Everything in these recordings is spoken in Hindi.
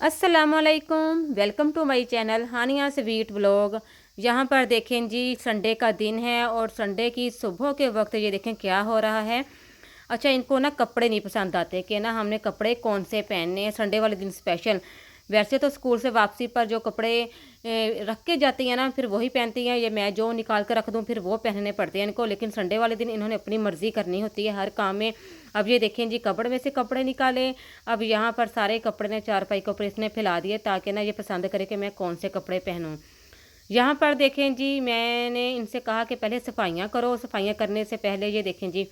अस्सलामुअलैकुम, welcome to my channel Hania sweet blog. यहाँ पर देखें जी, संडे का दिन है और संडे की सुबह के वक्त ये देखें क्या हो रहा है। अच्छा, इनको ना कपड़े नहीं पसंद आते कि ना हमने कपड़े कौन से पहनने हैं संडे वाले दिन स्पेशल। वैसे तो स्कूल से वापसी पर जो कपड़े रख के जाती हैं ना, फिर वही पहनती हैं। ये मैं जो निकाल कर रख दूँ फिर वो पहनने पड़ते हैं इनको, लेकिन संडे वाले दिन इन्होंने अपनी मर्ज़ी करनी होती है हर काम में। अब ये देखें जी, कपड़ में से कपड़े निकाले। अब यहाँ पर सारे कपड़े ने चारपाई कपड़े इसने फैला दिए ताकि ना ये पसंद करे कि मैं कौन से कपड़े पहनूँ। यहाँ पर देखें जी, मैंने इनसे कहा कि पहले सफाइयाँ करो। सफाइयाँ करने से पहले ये देखें जी,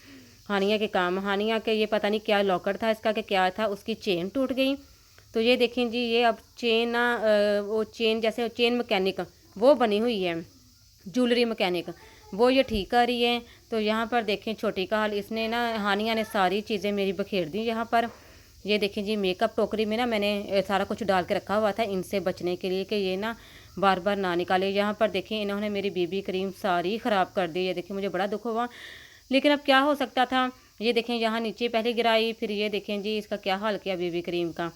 हानिया के काम, हानिया के ये पता नहीं क्या लॉकर था इसका कि क्या था, उसकी चेन टूट गई। तो ये देखें जी, ये अब चेन ना वो चेन जैसे चेन मैकेनिक वो बनी हुई है, ज्वेलरी मैकेनिक, वो ये ठीक कर रही है। तो यहाँ पर देखें छोटी का हाल, इसने ना हानिया ने सारी चीज़ें मेरी बखेर दी यहाँ पर। ये देखें जी, मेकअप टोकरी में ना मैंने सारा कुछ डाल के रखा हुआ था इनसे बचने के लिए कि ये ना बार बार ना निकाले। यहाँ पर देखें इन्होंने मेरी बीबी क्रीम सारी ख़राब कर दी। ये देखें मुझे बड़ा दुख हुआ, लेकिन अब क्या हो सकता था। ये देखें यहाँ नीचे पहले गिराई, फिर ये देखें जी इसका क्या हाल किया बीबी क्रीम का।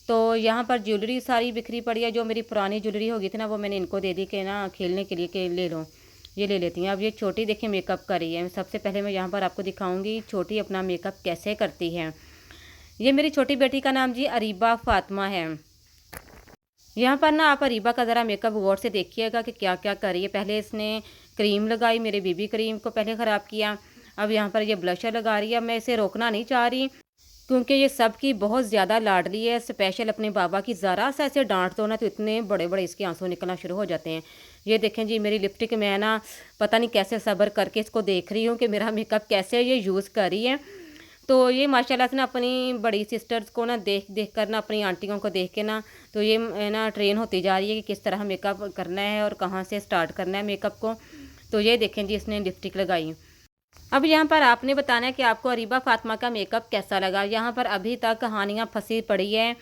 तो यहाँ पर ज्वेलरी सारी बिखरी पड़ी है। जो मेरी पुरानी ज्वेलरी होगी थी ना, वो मैंने इनको दे दी कि ना खेलने के लिए कि ले लो, ये ले लेती हैं। अब ये छोटी देखिए मेकअप कर रही है। सबसे पहले मैं यहाँ पर आपको दिखाऊंगी छोटी अपना मेकअप कैसे करती है। ये मेरी छोटी बेटी का नाम जी अरीबा फातिमा है। यहाँ पर ना आप अरीबा का ज़रा मेकअप गौर से देखिएगा कि क्या क्या कर रही है। पहले इसने क्रीम लगाई, मेरे बीबी क्रीम को पहले ख़राब किया। अब यहाँ पर ये ब्लशर लगा रही है। अब मैं इसे रोकना नहीं चाह रही क्योंकि ये सबकी बहुत ज़्यादा लाडली है, स्पेशल अपने बाबा की। ज़रा सा ऐसे डांट दो ना तो इतने बड़े बड़े इसके आंसू निकलना शुरू हो जाते हैं। ये देखें जी मेरी लिपस्टिक, मैं ना पता नहीं कैसे सब्र करके इसको देख रही हूँ कि मेरा मेकअप कैसे ये यूज़ कर रही है। तो ये माशाल्लाह से ना अपनी बड़ी सिस्टर्स को ना देख देख कर ना, अपनी आंटियों को देख के ना, तो ये ना ट्रेन होती जा रही है कि किस तरह मेकअप करना है और कहाँ से स्टार्ट करना है मेकअप को। तो ये देखें जी इसने लिपस्टिक लगाई। अब यहाँ पर आपने बताना है कि आपको अरीबा फातिमा का मेकअप कैसा लगा। यहाँ पर अभी तक कहानियाँ फंसी पड़ी है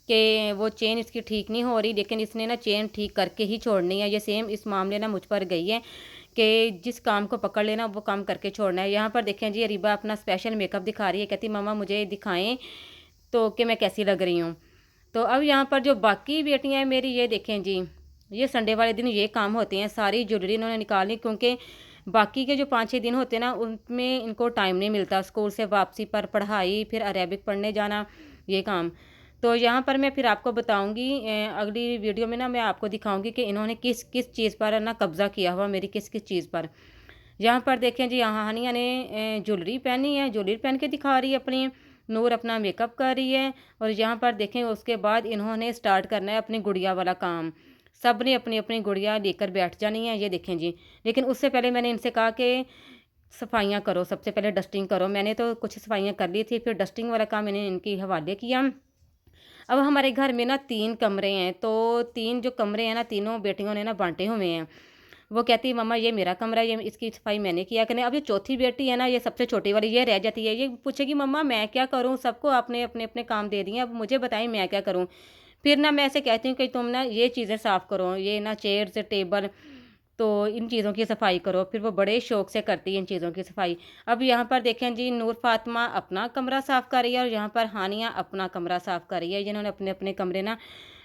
कि वो चेन इसकी ठीक नहीं हो रही, लेकिन इसने ना चेन ठीक करके ही छोड़नी है। ये सेम इस मामले ना मुझ पर गई है कि जिस काम को पकड़ लेना वो काम करके छोड़ना है। यहाँ पर देखें जी अरीबा अपना स्पेशल मेकअप दिखा रही है, कहती मामा मुझे दिखाएं तो कि मैं कैसी लग रही हूँ। तो अब यहाँ पर जो बाकी बेटियाँ हैं मेरी, ये देखें जी, ये संडे वाले दिन ये काम होते हैं। सारी ज्वेलरी इन्होंने निकाली क्योंकि बाकी के जो 5-6 दिन होते हैं ना, उनमें इनको टाइम नहीं मिलता। स्कूल से वापसी पर पढ़ाई, फिर अरेबिक पढ़ने जाना, ये काम। तो यहाँ पर मैं फिर आपको बताऊंगी अगली वीडियो में ना, मैं आपको दिखाऊंगी कि इन्होंने किस किस चीज़ पर ना कब्ज़ा किया हुआ मेरी, किस किस चीज़ पर। यहाँ पर देखें जी, यहाँ हानिया ने ज्वेलरी पहनी है, ज्वेलरी पहन के दिखा रही है अपनी। नूर अपना मेकअप कर रही है। और यहाँ पर देखें उसके बाद इन्होंने स्टार्ट करना है अपनी गुड़िया वाला काम। सब ने अपनी अपनी गुड़िया लेकर बैठ जानी है, ये देखें जी। लेकिन उससे पहले मैंने इनसे कहा कि सफाइयाँ करो, सबसे पहले डस्टिंग करो। मैंने तो कुछ सफाइयाँ कर ली थी, फिर डस्टिंग वाला काम मैंने इनके हवाले किया। अब हमारे घर में ना 3 कमरे हैं, तो 3 जो कमरे हैं ना, तीनों बेटियों ने ना बांटे हुए हैं। वो कहती है मम्मा ये मेरा कमरा है, ये इसकी सफाई मैंने किया करने। अब ये चौथी बेटी है ना, ये सबसे छोटी वाली, ये रह जाती है। ये पूछेगी मम्मा मैं क्या करूँ, सबको आपने अपने अपने काम दे दिए, अब मुझे बताएं मैं क्या करूँ। फिर ना मैं ऐसे कहती हूँ कि तुम ना ये चीज़ें साफ़ करो, ये ना चेयर्स टेबल, तो इन चीज़ों की सफाई करो। फिर वो बड़े शौक से करती है इन चीज़ों की सफाई। अब यहाँ पर देखें जी, नूर फातिमा अपना कमरा साफ़ कर रही है और यहाँ पर हानिया अपना कमरा साफ़ कर रही है। जिन्होंने अपने अपने कमरे ना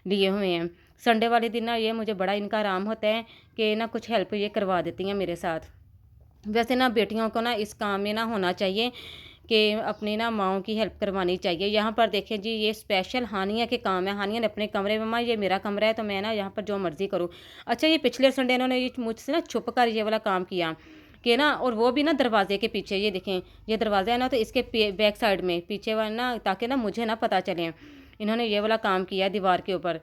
लिए हुए हैं। संडे वाले दिन ना ये मुझे बड़ा इनका आराम होता है कि ना कुछ हेल्प ये करवा देती हैं मेरे साथ। वैसे ना बेटियों को ना इस काम में ना होना चाहिए कि अपनी ना माओं की हेल्प करवानी चाहिए। यहाँ पर देखें जी, ये स्पेशल हानिया के काम है। हानिया ने अपने कमरे में, माँ ये मेरा कमरा है तो मैं ना यहाँ पर जो मर्ज़ी करूँ। अच्छा, ये पिछले संडे इन्होंने ये मुझसे ना छुप कर ये वाला काम किया कि ना, और वो भी ना दरवाजे के पीछे। ये देखें, ये दरवाज़ा है ना, तो इसके बैक साइड में पीछे वाला ना, ताकि ना मुझे ना पता चले। इन्होंने ये वाला काम किया दीवार के ऊपर।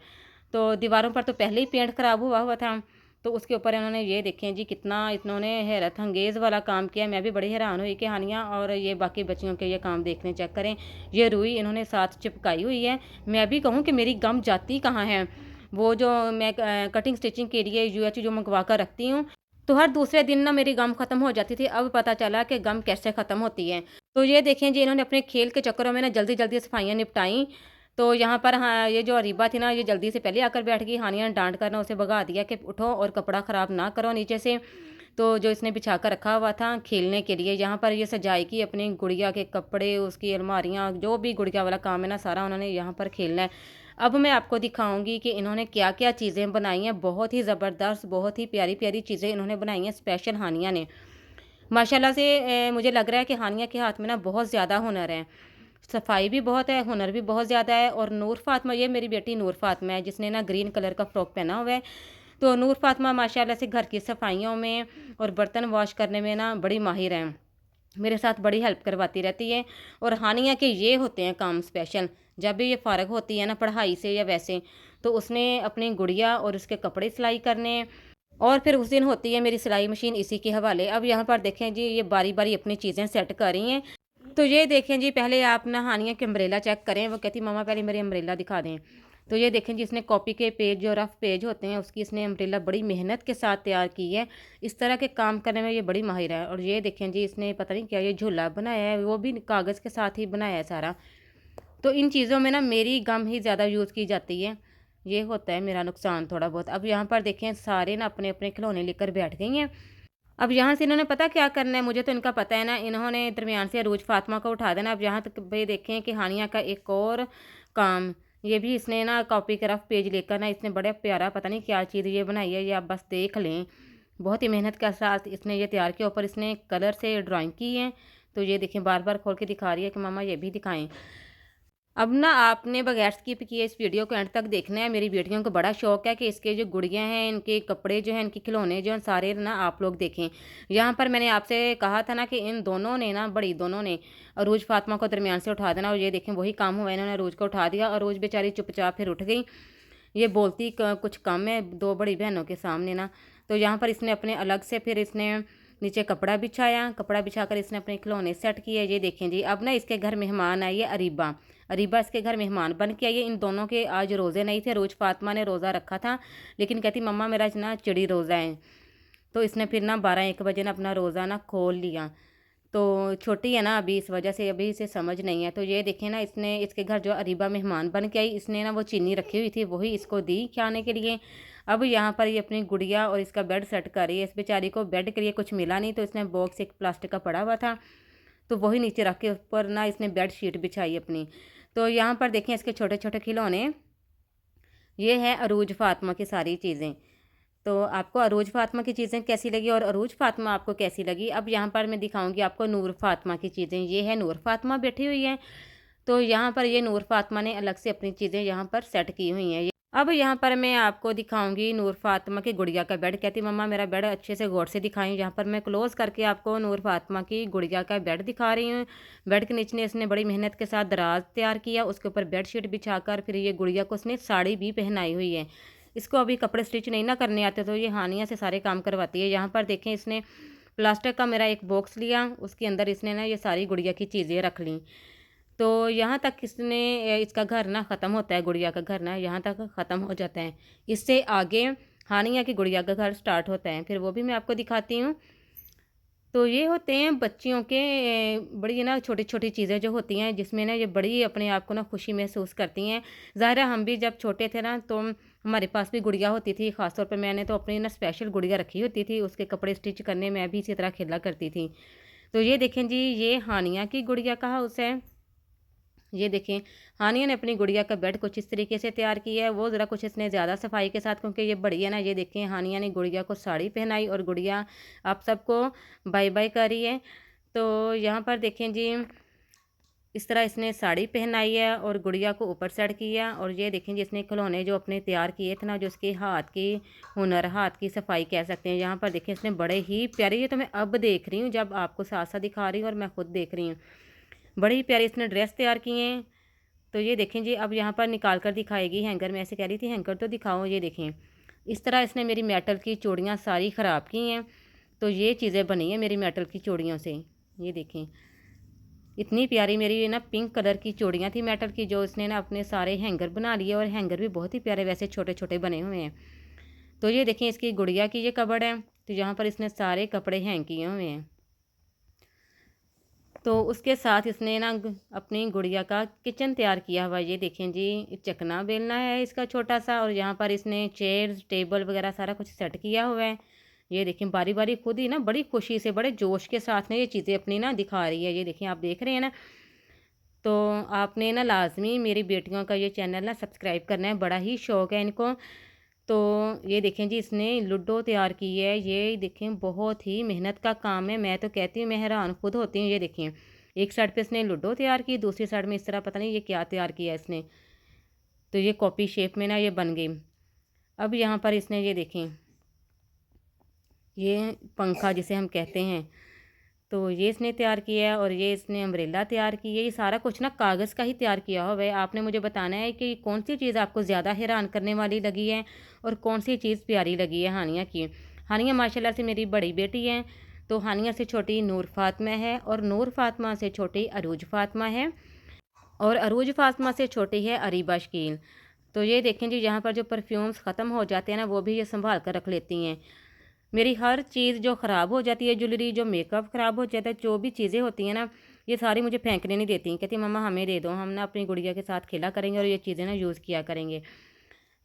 तो दीवारों पर तो पहले ही पेंट ख़राब हुआ हुआ था, तो उसके ऊपर इन्होंने ये देखें जी कितना इन्होंने हैरत अंगेज़ वाला काम किया। मैं भी बड़ी हैरान हुई कि हानिया और ये बाकी बच्चियों के ये काम देखने चेक करें। ये रुई इन्होंने साथ चिपकाई हुई है। मैं भी कहूँ कि मेरी गम जाती कहाँ है। वो जो मैं कटिंग स्टिचिंग के लिए UH जो मंगवा कर रखती हूँ, तो हर दूसरे दिन ना मेरी गम ख़त्म हो जाती थी। अब पता चला कि गम कैसे ख़त्म होती है। तो ये देखें जी, इन्होंने अपने खेल के चक्करों में ना जल्दी जल्दी सफाइयाँ निपटाई। तो यहाँ पर हाँ, ये जो अरीबा थी ना, ये जल्दी से पहले आकर बैठ गई। हानिया ने डांट कर ना उसे भगा दिया कि उठो और कपड़ा ख़राब ना करो नीचे से। तो जो इसने बिछा कर रखा हुआ था खेलने के लिए, यहाँ पर ये सजाएगी अपनी गुड़िया के कपड़े, उसकी अलमारियाँ, जो भी गुड़िया वाला काम है ना, सारा उन्होंने यहाँ पर खेलना है। अब मैं आपको दिखाऊंगी कि इन्होंने क्या क्या चीज़ें बनाई हैं। बहुत ही ज़बरदस्त, बहुत ही प्यारी प्यारी चीज़ें इन्होंने बनाई हैं स्पेशल हानिया ने। माशाल्लाह से मुझे लग रहा है कि हानिया के हाथ में ना बहुत ज़्यादा हुनर है, सफाई भी बहुत है, हुनर भी बहुत ज़्यादा है। और नूर फातिमा, ये मेरी बेटी नूर फातिमा है जिसने ना ग्रीन कलर का फ्रॉक पहना हुआ है। तो नूर फातिमा माशाल्लाह से घर की सफाइयों में और बर्तन वॉश करने में ना बड़ी माहिर हैं, मेरे साथ बड़ी हेल्प करवाती रहती है। और हानिया के ये होते हैं काम स्पेशल, जब भी ये फ़ारग होती है ना पढ़ाई से या वैसे, तो उसने अपनी गुड़िया और उसके कपड़े सिलाई करने। और फिर उस दिन होती है मेरी सिलाई मशीन इसी के हवाले। अब यहाँ पर देखें जी, ये बारी बारी अपनी चीज़ें सेट कर रही हैं। तो ये देखें जी, पहले आप ना हानिया के अम्ब्रेला चेक करें। वो कहती मम्मा पहले मेरी अम्ब्रेला दिखा दें। तो ये देखें जी, इसने कॉपी के पेज जो रफ पेज होते हैं उसकी इसने अम्ब्रेला बड़ी मेहनत के साथ तैयार की है। इस तरह के काम करने में ये बड़ी माहिर है। और ये देखें जी, इसने पता नहीं क्या ये झूला बनाया है, वो भी कागज़ के साथ ही बनाया है सारा। तो इन चीज़ों में ना मेरी गम ही ज़्यादा यूज़ की जाती है, ये होता है मेरा नुकसान थोड़ा बहुत। अब यहाँ पर देखें सारे ना अपने अपने खिलौने लेकर बैठ गई हैं। अब यहाँ से इन्होंने पता क्या करना है, मुझे तो इनका पता है ना, इन्होंने दरमियान से अरूज फातिमा को उठा देना। अब यहाँ तक भाई देखें कि हानिया का एक और काम, ये भी इसने ना कॉपी का रफ पेज लेकर ना इसने बड़ा प्यारा पता नहीं क्या चीज़ ये बनाई है, ये आप बस देख लें। बहुत ही मेहनत के साथ इसने ये तैयार किया, ऊपर इसने कलर से ड्राइंग की है। तो ये देखें बार बार खोल के दिखा रही है कि मामा ये भी दिखाएं। अब ना आपने बगैर स्किप किए इस वीडियो को एंड तक देखना है। मेरी बेटियों को बड़ा शौक है कि इसके जो गुड़ियाँ हैं, इनके कपड़े जो हैं, इनके खिलौने जो हैं, सारे ना आप लोग देखें। यहाँ पर मैंने आपसे कहा था ना कि इन दोनों ने ना, बड़ी दोनों ने अरूज फातिमा को दरमियान से उठा देना। और ये देखें वही काम हुआ, इन्होंने अरूज को उठा दिया। अरूज बेचारी चुपचाप फिर उठ गई, ये बोलती कुछ कम है दो बड़ी बहनों के सामने ना। तो यहाँ पर इसने अपने अलग से फिर इसने नीचे कपड़ा बिछाया, कपड़ा बिछाकर इसने अपने खिलौने सेट किए। ये देखें जी, अब ना इसके घर मेहमान आई है अरीबा। अरीबा इसके घर मेहमान बन के आई है। इन दोनों के आज रोज़े नहीं थे, रोज़ फातिमा ने रोज़ा रखा था, लेकिन कहती मम्मा मेरा ना चिड़ी रोज़ा है। तो इसने फिर ना 12-1 बजे ना अपना रोज़ा ना खोल लिया। तो छोटी है ना अभी, इस वजह से अभी इसे समझ नहीं है। तो ये देखें ना, इसने इसके घर जो अरीबा मेहमान बन के आई, इसने ना वो चीनी रखी हुई थी वही इसको दी खाने के लिए। अब यहाँ पर ये अपनी गुड़िया और इसका बेड सेट कर रही है। इस बेचारी को बेड के लिए कुछ मिला नहीं, तो इसने बॉक्स एक प्लास्टिक का पड़ा हुआ था, तो वही नीचे रख के ऊपर ना इसने बेड शीट बिछाई अपनी। तो यहाँ पर देखें इसके छोटे छोटे खिलौने, ये है अरूज फातिमा की सारी चीज़ें। तो आपको अरूज फातिमा की चीज़ें कैसी लगी और अरूज फातिमा आपको कैसी लगी? अब यहाँ पर मैं दिखाऊंगी आपको नूर फातिमा की चीज़ें। ये है नूर फातिमा बैठी हुई है। तो यहाँ पर ये नूर फातिमा ने अलग से अपनी चीज़ें यहाँ पर सेट की हुई हैं। अब यहाँ पर मैं आपको दिखाऊंगी नूर फातिमा की गुड़िया का बेड। कहती मम्मा मेरा बेड अच्छे से गौर से दिखाएं। यहाँ पर मैं क्लोज करके आपको नूर फातिमा की गुड़िया का बेड दिखा रही हूँ। बेड के नीचे इसने बड़ी मेहनत के साथ दराज तैयार किया, उसके ऊपर बेड शीट बिछाकर फिर ये गुड़िया को उसने साड़ी भी पहनाई हुई है। इसको अभी कपड़े स्टिच नहीं ना करने आते, तो ये हानिया से सारे काम करवाती है। यहाँ पर देखें इसने प्लास्टिक का मेरा एक बॉक्स लिया, उसके अंदर इसने ना ये सारी गुड़िया की चीज़ें रख ली। तो यहाँ तक इसने इसका घर ना ख़त्म होता है, गुड़िया का घर ना यहाँ तक ख़त्म हो जाता है। इससे आगे हानिया की गुड़िया का घर स्टार्ट होता है, फिर वो भी मैं आपको दिखाती हूँ। तो ये होते हैं बच्चियों के बड़ी ना छोटी छोटी चीज़ें जो होती हैं, जिसमें ना ये बड़ी अपने आप को ना खुशी महसूस करती हैं। ज़ाहिर है हम भी जब छोटे थे ना, तो हमारे पास भी गुड़िया होती थी। ख़ासतौर पर मैंने तो अपनी ना स्पेशल गुड़िया रखी होती थी, उसके कपड़े स्टिच करने में भी इसी तरह खेला करती थी। तो ये देखें जी, ये हानिया की गुड़िया का हाउस है। ये देखें हानिया ने अपनी गुड़िया का बेड कुछ इस तरीके से तैयार किया है। वो ज़रा कुछ इसने ज़्यादा सफाई के साथ, क्योंकि ये बड़ी है ना। ये देखें हानिया ने गुड़िया को साड़ी पहनाई और गुड़िया आप सबको बाय बाय कर रही है। तो यहाँ पर देखें जी, इस तरह इसने साड़ी पहनाई है और गुड़िया को ऊपर सेट किया। और ये देखें जी, इसने खिलौने जो अपने तैयार किए थे ना, जो इसके हाथ की हुनर, हाथ की सफाई कह सकते हैं। यहाँ पर देखें इसने बड़े ही प्यारे, ये तो मैं अब देख रही हूँ जब आपको साथ साथ दिखा रही हूँ और मैं खुद देख रही हूँ, बड़ी ही प्यारी इसने ड्रेस तैयार किए हैं। तो ये देखें जी, अब यहाँ पर निकाल कर दिखाएगी हैंगर में। ऐसे कह रही थी हैंगर तो दिखाओ। ये देखें इस तरह इसने मेरी मेटल की चूड़ियाँ सारी ख़राब की हैं। तो ये चीज़ें बनी हैं मेरी मेटल की चूड़ियों से। ये देखें इतनी प्यारी मेरी ना पिंक कलर की चूड़ियाँ थी मेटल की, जो इसने ना अपने सारे हैंगर बना लिए। और हैंगर भी बहुत ही प्यारे वैसे छोटे छोटे बने हुए हैं। तो ये देखें इसकी गुड़िया की ये कबर्ड है, तो यहाँ पर इसने सारे कपड़े हैंग किए हुए हैं। तो उसके साथ इसने ना अपनी गुड़िया का किचन तैयार किया हुआ। ये देखें जी, चकना बेलना है इसका छोटा सा, और यहाँ पर इसने चेयर्स टेबल वगैरह सारा कुछ सेट किया हुआ है। ये देखें बारी बारी खुद ही ना बड़ी खुशी से बड़े जोश के साथ ना ये चीज़ें अपनी ना दिखा रही है। ये देखें आप देख रहे हैं ना। तो आपने ना लाज़मी मेरी बेटियों का ये चैनल ना सब्सक्राइब करना है, बड़ा ही शौक़ है इनको। तो ये देखें जी, इसने लूडो तैयार की है। ये देखें बहुत ही मेहनत का काम है, मैं तो कहती हूँ मैं हैरान खुद होती हूँ। ये देखें, एक साइड पे इसने लूडो तैयार की, दूसरी साइड में इस तरह पता नहीं ये क्या तैयार किया इसने। तो ये कॉपी शेप में ना ये बन गई। अब यहाँ पर इसने ये देखें, ये पंखा जिसे हम कहते हैं, तो ये इसने तैयार किया है। और ये इसने अम्ब्रेला तैयार की है। ये सारा कुछ ना कागज़ का ही तैयार किया हुआ है। आपने मुझे बताना है कि कौन सी चीज़ आपको ज़्यादा हैरान करने वाली लगी है और कौन सी चीज़ प्यारी लगी है हानिया की। हानिया माशाल्लाह से मेरी बड़ी बेटी है। तो हानिया से छोटी नूर फातिमा है और नूर फातिमा से छोटी अरूज फातिमा है और अरूज फातिमा से छोटी है अरीबा शकील। तो ये देखें जी, यहाँ पर जो परफ्यूम्स ख़त्म हो जाते हैं ना, वो भी ये संभाल कर रख लेती हैं। मेरी हर चीज़ जो ख़राब हो जाती है, ज्वेलरी, जो मेकअप ख़राब हो जाता है, जो भी चीज़ें होती हैं ना, ये सारी मुझे फेंकने नहीं देती। कहती मम्मा हमें दे दो, हम ना अपनी गुड़िया के साथ खेला करेंगे और ये चीज़ें ना यूज़ किया करेंगे।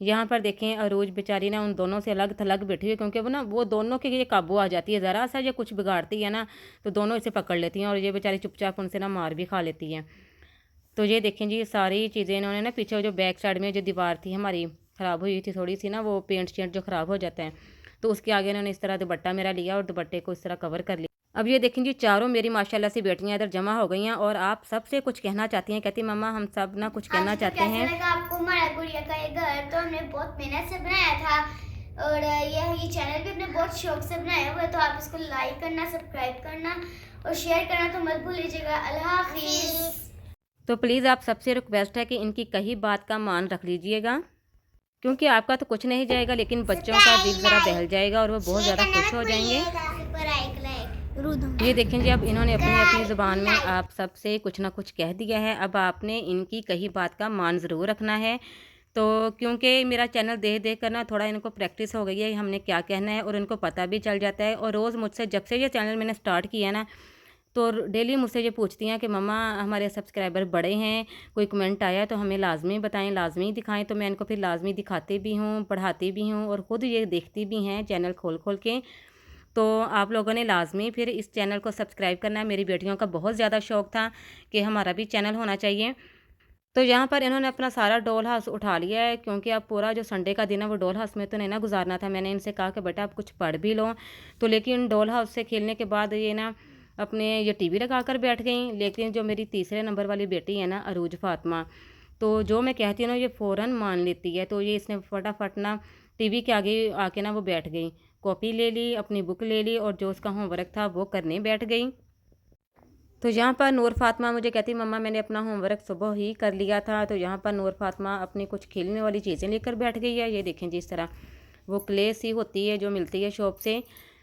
यहाँ पर देखें, अरूज बेचारी ना उन दोनों से अलग थलग बैठी हुई है, क्योंकि वो दोनों के ये काबू आ जाती है। ज़रा सा ये कुछ बिगाड़ती है ना, तो दोनों इसे पकड़ लेती हैं और ये बेचारी चुपचाप उनसे ना मार भी खा लेती हैं। तो ये देखें जी, ये सारी चीज़ें इन्होंने ना पीछे जो बैक साइड में जो दीवार थी हमारी ख़राब हुई थी थोड़ी सी ना, वो पेंट शेंट जो ख़राब हो जाता है, तो उसके आगे इन्होंने इस तरह दुपट्टा मेरा लिया और दुपट्टे को इस तरह कवर कर लिया। अब ये देखें जी, चारों मेरी माशाल्लाह से बेटियां इधर जमा हो गई हैं और आप सबसे कुछ कहना चाहती हैं। कहती मम्मा हम सब ना कुछ कहना चाहते हैं। कैसा लगा आपको हमारा गुड़िया का ये घर? तो हमने बहुत मेहनत से बनाया था और ये चैनल भी हमने बहुत शौक से बनाया हुआ है। तो आप इसको लाइक करना, सब्सक्राइब करना और शेयर करना तो मत भूलिएगा। अल्लाह हाफिज़। तो प्लीज़ आप सबसे रिक्वेस्ट है कि इनकी कही बात का मान रख लीजिएगा, क्योंकि आपका तो कुछ नहीं जाएगा, लेकिन बच्चों का दिल ज़रा बहल जाएगा और वो बहुत ज़्यादा खुश हो जाएंगे। ये देखें जी, अब इन्होंने अपनी अपनी ज़ुबान में आप सबसे कुछ ना कुछ कह दिया है। अब आपने इनकी कही बात का मान ज़रूर रखना है। तो क्योंकि मेरा चैनल देख देख कर ना थोड़ा इनको प्रैक्टिस हो गई है, हमने क्या कहना है, और इनको पता भी चल जाता है। और रोज़ मुझसे जब से ये चैनल मैंने स्टार्ट किया ना, तो डेली मुझसे ये पूछती हैं कि मम्मा हमारे सब्सक्राइबर बड़े हैं, कोई कमेंट आया तो हमें लाजमी बताएं, लाजमी दिखाएं। तो मैं इनको फिर लाजमी दिखाती भी हूँ, पढ़ाती भी हूँ और ख़ुद ये देखती भी हैं चैनल खोल खोल के। तो आप लोगों ने लाजमी फिर इस चैनल को सब्सक्राइब करना है। मेरी बेटियों का बहुत ज़्यादा शौक़ था कि हमारा भी चैनल होना चाहिए। तो यहाँ पर इन्होंने अपना सारा डॉल हाउस उठा लिया है, क्योंकि अब पूरा जो संडे का दिन है वो डॉल हाउस में तो नहीं ना गुजारना था। मैंने इनसे कहा कि बेटा आप कुछ पढ़ भी लो, तो लेकिन डॉल हाउस से खेलने के बाद ये ना अपने ये टीवी लगा कर बैठ गई। लेकिन जो मेरी तीसरे नंबर वाली बेटी है ना, अरूज फातिमा, तो जो मैं कहती हूँ ना ये फ़ौरन मान लेती है। तो ये इसने फटाफट ना टीवी के आगे आके ना वो बैठ गई, कॉपी ले ली, अपनी बुक ले ली और जो उसका होमवर्क था वो करने बैठ गई। तो यहाँ पर नूर फातिमा मुझे कहती मम्मा मैंने अपना होमवर्क सुबह ही कर लिया था। तो यहाँ पर नूर फातिमा अपनी कुछ खेलने वाली चीज़ें लेकर बैठ गई है। ये देखें जिस तरह वो क्ले सी होती है जो मिलती है शॉप से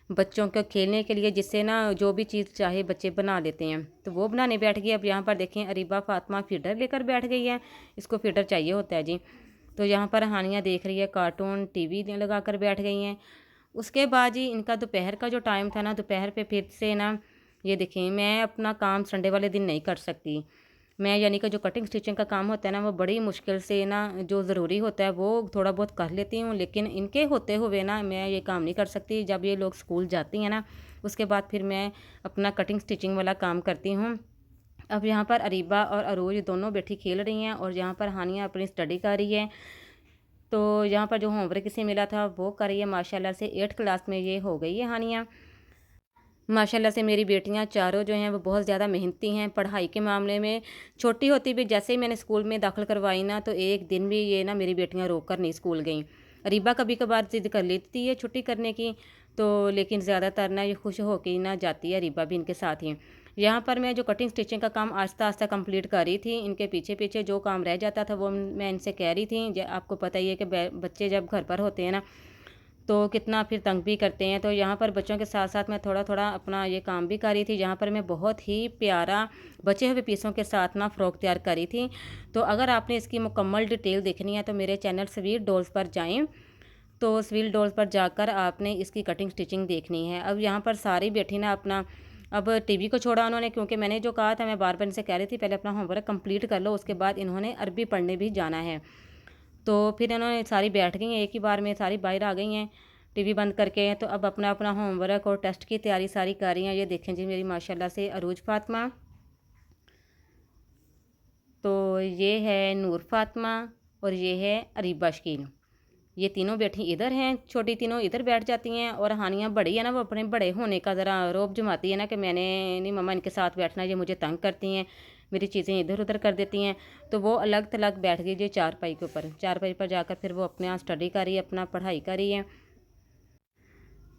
बच्चों के खेलने के लिए, जिससे ना जो भी चीज़ चाहे बच्चे बना लेते हैं, तो वो बनाने बैठ गई। अब यहाँ पर देखें अरीबा फातिमा फीडर लेकर बैठ गई है, इसको फीडर चाहिए होता है जी। तो यहाँ पर हानिया देख रही है कार्टून, टीवी लगा कर बैठ गई हैं। उसके बाद जी इनका दोपहर का जो टाइम था ना, दोपहर पे फिर से ना ये देखें, मैं अपना काम संडे वाले दिन नहीं कर सकती। मैं यानी कि जो कटिंग स्टिचिंग का काम होता है ना, वो बड़ी मुश्किल से ना जो ज़रूरी होता है वो थोड़ा बहुत कर लेती हूँ, लेकिन इनके होते हुए ना मैं ये काम नहीं कर सकती। जब ये लोग स्कूल जाती हैं ना, उसके बाद फिर मैं अपना कटिंग स्टिचिंग वाला काम करती हूँ। अब यहाँ पर अरीबा और अरूज दोनों बेटी खेल रही हैं और यहाँ पर हानिया अपनी स्टडी कर रही है। तो यहाँ पर जो होमवर्क इसे मिला था वो कर रही है। माशाल्लाह से 8th क्लास में ये हो गई है हानिया। माशाल्लाह से मेरी बेटियां चारों जो हैं वो बहुत ज़्यादा मेहनती हैं पढ़ाई के मामले में। छोटी होती भी जैसे ही मैंने स्कूल में दाखिल करवाई ना, तो एक दिन भी ये ना मेरी बेटियां रोक कर नहीं स्कूल गईं। अरीबा कभी कभार ज़िद कर लेती है छुट्टी करने की, तो लेकिन ज़्यादातर ना ये खुश होकर ही ना जाती है, अरीबा भी इनके साथ ही। यहाँ पर मैं जो कटिंग स्टिचिंग का काम आस्ता आस्ता कंप्लीट कर रही थी, इनके पीछे पीछे जो काम रह जाता था वो मैं इनसे कह रही थी। आपको पता ही है कि बच्चे जब घर पर होते हैं ना, तो कितना फिर तंग भी करते हैं। तो यहाँ पर बच्चों के साथ साथ मैं थोड़ा थोड़ा अपना ये काम भी कर रही थी। यहाँ पर मैं बहुत ही प्यारा बचे हुए पीसों के साथ ना फ़्रॉक तैयार करी थी। तो अगर आपने इसकी मुकम्मल डिटेल देखनी है तो मेरे चैनल स्वीट डॉल्स पर जाएं। तो स्वीट डॉल्स पर जाकर आपने इसकी कटिंग स्टिचिंग देखनी है। अब यहाँ पर सारी बेटी ना अपना अब टीवी को छोड़ा उन्होंने, क्योंकि मैंने जो कहा था मैं बार बार इनसे कह रही थी पहले अपना होमवर्क कंप्लीट कर लो, उसके बाद इन्होंने अरबी पढ़ने भी जाना है। तो फिर इन्होंने सारी बैठ गई हैं, एक ही बार में सारी बाहर आ गई हैं टीवी बंद करके। तो अब अपना अपना होमवर्क और टेस्ट की तैयारी सारी कर रही हैं। ये देखें जी मेरी माशाल्लाह से अरूज फातिमा। तो ये है नूर फातिमा और ये है अरीबा शकीन। ये तीनों बैठी इधर हैं, छोटी तीनों इधर बैठ जाती हैं। और हानिया बड़ी है ना, वो अपने बड़े होने का ज़रा रौब जमाती है ना कि मैंने नहीं मम्मा इनके साथ बैठना, ये मुझे तंग करती हैं, मेरी चीज़ें इधर उधर कर देती हैं। तो वो अलग थलग बैठ गई जी चारपाई के ऊपर। चारपाई पर जाकर फिर वो अपने यहाँ स्टडी कर रही है, अपना पढ़ाई कर रही है।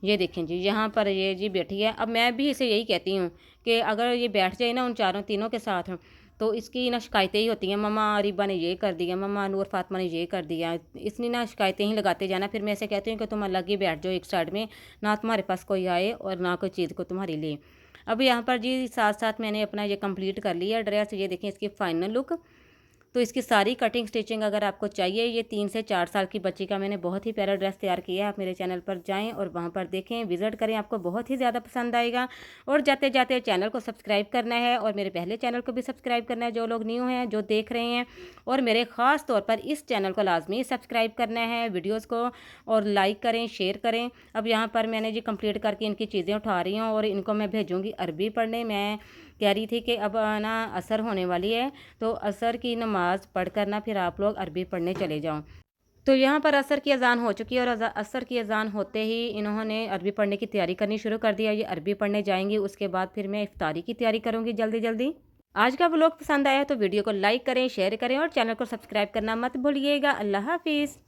ये देखें जी, यहाँ पर ये जी बैठी है। अब मैं भी इसे यही कहती हूँ कि अगर ये बैठ जाए ना उन चारों तीनों के साथ, तो इसकी ना शिकायतें ही होती हैं, मम्मा अरीबा ने ये कर दिया, मम्मा नूर फातिमा ने ये कर दिया। इसने ना शिकायतें ही लगाते जाना। फिर मैं ऐसे कहती हूँ कि तुम अलग ही बैठ जाओ एक साइड में, ना तुम्हारे पास कोई आए और ना कोई चीज़ को तुम्हारी ले। अब यहाँ पर जी साथ साथ मैंने अपना ये कंप्लीट कर लिया ड्रेस। ये देखें इसकी फ़ाइनल लुक। तो इसकी सारी कटिंग स्टिचिंग अगर आपको चाहिए, ये 3 से 4 साल की बच्ची का मैंने बहुत ही प्यारा ड्रेस तैयार किया है। आप मेरे चैनल पर जाएं और वहां पर देखें, विज़िट करें, आपको बहुत ही ज़्यादा पसंद आएगा। और जाते जाते चैनल को सब्सक्राइब करना है और मेरे पहले चैनल को भी सब्सक्राइब करना है, जो लोग न्यू हैं, जो देख रहे हैं। और मेरे ख़ास तौर पर इस चैनल को लाजमी सब्सक्राइब करना है, वीडियोज़ को, और लाइक करें, शेयर करें। अब यहाँ पर मैंने जी कंप्लीट करके इनकी चीज़ें उठा रही हूँ और इनको मैं भेजूँगी अरबी पढ़ने। मैं कह रही थी कि अब ना असर होने वाली है, तो असर की नमाज़ पढ़कर ना फिर आप लोग अरबी पढ़ने चले जाओ। तो यहाँ पर असर की अजान हो चुकी है और असर की अजान होते ही इन्होंने अरबी पढ़ने की तैयारी करनी शुरू कर दिया। ये अरबी पढ़ने जाएंगी, उसके बाद फिर मैं इफ्तारी की तैयारी करूँगी जल्दी जल्दी। आज का व्लॉग पसंद आया तो वीडियो को लाइक करें, शेयर करें और चैनल को सब्सक्राइब करना मत भूलिएगा। अल्लाह हाफिज़।